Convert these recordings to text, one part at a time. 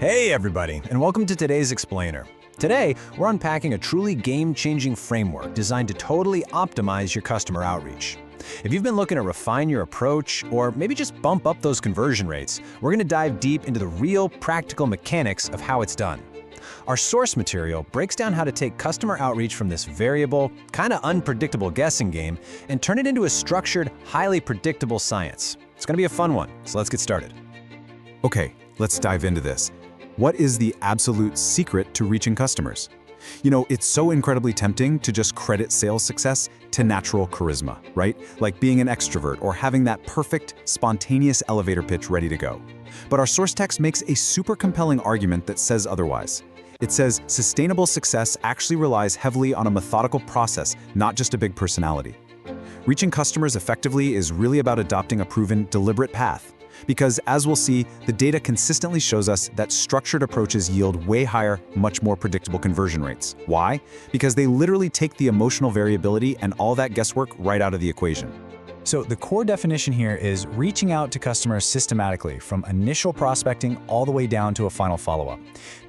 Hey everybody, and welcome to today's Explainer. Today, we're unpacking a truly game-changing framework designed to totally optimize your customer outreach. If you've been looking to refine your approach, or maybe just bump up those conversion rates, we're going to dive deep into the real, practical mechanics of how it's done. Our source material breaks down how to take customer outreach from this variable, kind of unpredictable guessing game and turn it into a structured, highly predictable science. It's going to be a fun one, so let's get started. Okay, let's dive into this. What is the absolute secret to reaching customers? You know, it's so incredibly tempting to just credit sales success to natural charisma, right? Like being an extrovert or having that perfect, spontaneous elevator pitch ready to go. But our source text makes a super compelling argument that says otherwise. It says sustainable success actually relies heavily on a methodical process, not just a big personality. Reaching customers effectively is really about adopting a proven, deliberate path. Because, as we'll see, the data consistently shows us that structured approaches yield way higher, much more predictable conversion rates. Why? Because they literally take the emotional variability and all that guesswork right out of the equation. So the core definition here is reaching out to customers systematically from initial prospecting all the way down to a final follow-up.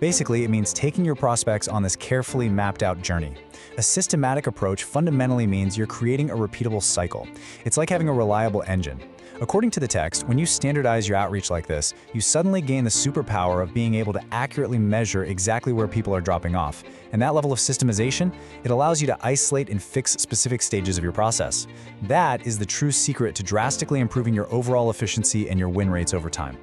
Basically, it means taking your prospects on this carefully mapped out journey. A systematic approach fundamentally means you're creating a repeatable cycle. It's like having a reliable engine. According to the text, when you standardize your outreach like this, you suddenly gain the superpower of being able to accurately measure exactly where people are dropping off. And that level of systemization, it allows you to isolate and fix specific stages of your process. That is the true secret to drastically improving your overall efficiency and your win rates over time.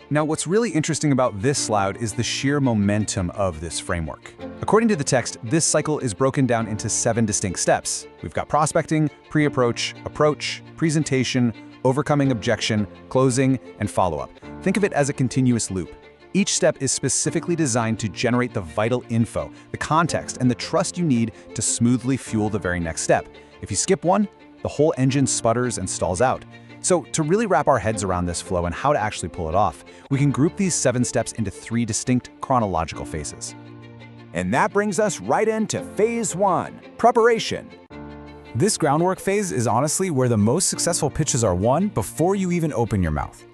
Now, what's really interesting about this slide is the sheer momentum of this framework. According to the text, this cycle is broken down into 7 distinct steps. We've got prospecting, pre-approach, approach, presentation, overcoming objection, closing, and follow-up. Think of it as a continuous loop. Each step is specifically designed to generate the vital info, the context, and the trust you need to smoothly fuel the very next step. If you skip one, the whole engine sputters and stalls out. So to really wrap our heads around this flow and how to actually pull it off, we can group these 7 steps into 3 distinct chronological phases. And that brings us right into phase 1, preparation. This groundwork phase is honestly where the most successful pitches are won before you even open your mouth.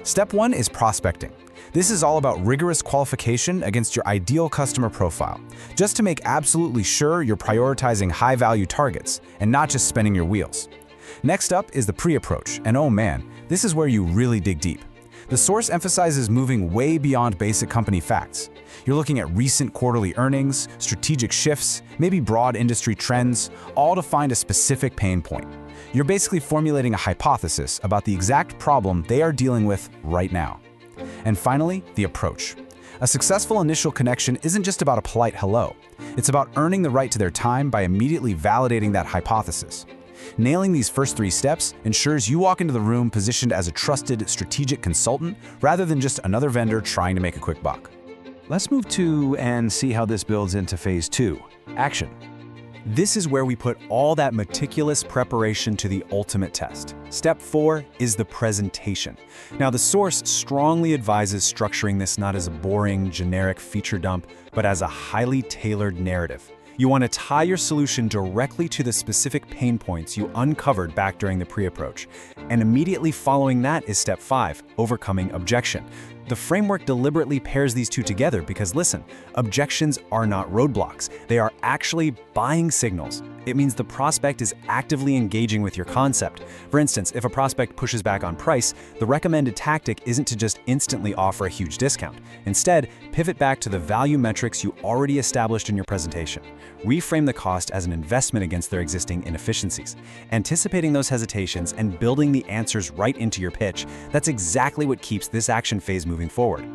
Step 1 is prospecting. This is all about rigorous qualification against your ideal customer profile, just to make absolutely sure you're prioritizing high-value targets and not just spinning your wheels. Next up is the pre-approach, and oh man, this is where you really dig deep. The source emphasizes moving way beyond basic company facts. You're looking at recent quarterly earnings, strategic shifts, maybe broad industry trends, all to find a specific pain point. You're basically formulating a hypothesis about the exact problem they are dealing with right now. And finally, the approach. A successful initial connection isn't just about a polite hello. It's about earning the right to their time by immediately validating that hypothesis. Nailing these first 3 steps ensures you walk into the room positioned as a trusted strategic consultant rather than just another vendor trying to make a quick buck. Let's move to and see how this builds into phase 2, action. This is where we put all that meticulous preparation to the ultimate test. Step 4 is the presentation. Now, the source strongly advises structuring this not as a boring, generic feature dump, but as a highly tailored narrative. You want to tie your solution directly to the specific pain points you uncovered back during the pre-approach. And immediately following that is step 5, overcoming objection. The framework deliberately pairs these two together because listen, objections are not roadblocks. They are actually buying signals. It means the prospect is actively engaging with your concept. For instance, if a prospect pushes back on price, the recommended tactic isn't to just instantly offer a huge discount. Instead, pivot back to the value metrics you already established in your presentation. Reframe the cost as an investment against their existing inefficiencies. Anticipating those hesitations and building the answers right into your pitch, that's exactly what keeps this action phase moving forward.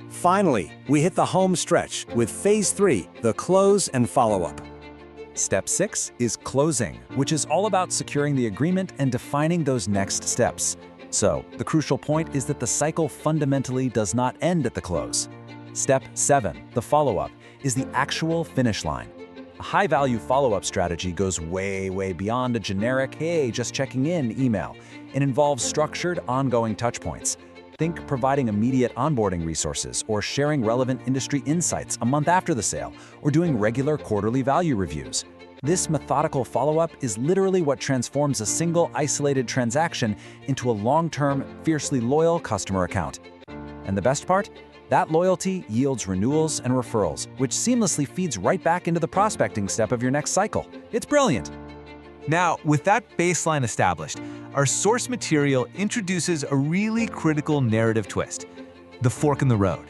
Finally, we hit the home stretch with phase 3, the close and follow-up. Step 6 is closing, which is all about securing the agreement and defining those next steps. So, the crucial point is that the cycle fundamentally does not end at the close. Step 7, the follow-up, is the actual finish line. A high-value follow-up strategy goes way beyond a generic, hey, just checking in email. It involves structured, ongoing touchpoints. Think providing immediate onboarding resources or sharing relevant industry insights a month after the sale or doing regular quarterly value reviews. This methodical follow-up is literally what transforms a single isolated transaction into a long-term, fiercely loyal customer account. And the best part? That loyalty yields renewals and referrals, which seamlessly feeds right back into the prospecting step of your next cycle. It's brilliant. Now, with that baseline established, our source material introduces a really critical narrative twist: the fork in the road.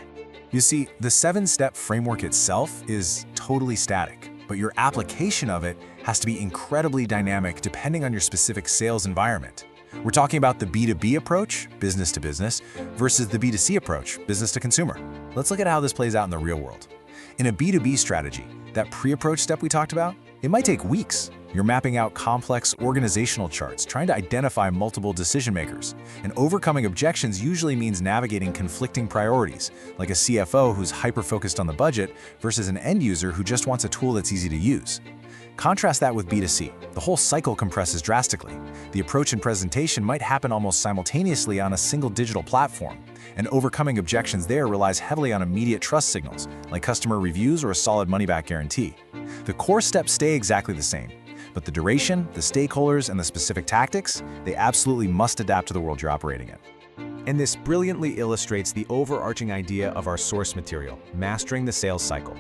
You see, the 7-step framework itself is totally static, but your application of it has to be incredibly dynamic depending on your specific sales environment. We're talking about the B2B approach, business to business, versus the B2C approach, business to consumer. Let's look at how this plays out in the real world. In a B2B strategy, that pre-approach step we talked about, it might take weeks. You're mapping out complex organizational charts, trying to identify multiple decision makers. And overcoming objections usually means navigating conflicting priorities, like a CFO who's hyper-focused on the budget versus an end user who just wants a tool that's easy to use. Contrast that with B2C. The whole cycle compresses drastically. The approach and presentation might happen almost simultaneously on a single digital platform, and overcoming objections there relies heavily on immediate trust signals, like customer reviews or a solid money-back guarantee. The core steps stay exactly the same, but the duration, the stakeholders, and the specific tactics, they absolutely must adapt to the world you're operating in. And this brilliantly illustrates the overarching idea of our source material, mastering the sales cycle.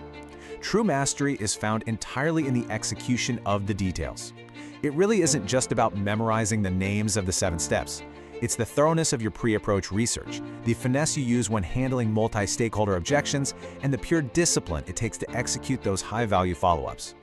True mastery is found entirely in the execution of the details. It really isn't just about memorizing the names of the 7 steps. It's the thoroughness of your pre-approach research, the finesse you use when handling multi-stakeholder objections, and the pure discipline it takes to execute those high-value follow-ups.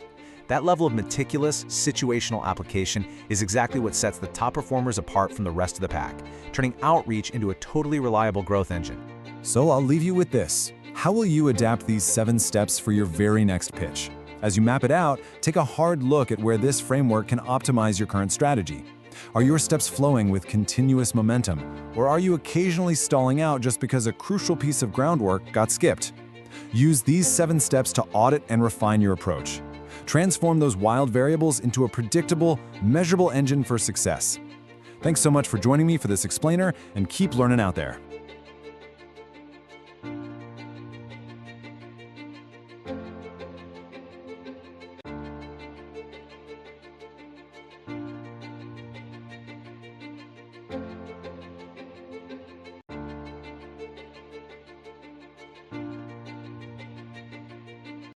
That level of meticulous, situational application is exactly what sets the top performers apart from the rest of the pack, turning outreach into a totally reliable growth engine. So I'll leave you with this. How will you adapt these 7 steps for your very next pitch? As you map it out, take a hard look at where this framework can optimize your current strategy. Are your steps flowing with continuous momentum, or are you occasionally stalling out just because a crucial piece of groundwork got skipped? Use these 7 steps to audit and refine your approach. Transform those wild variables into a predictable, measurable engine for success. Thanks so much for joining me for this explainer, and keep learning out there.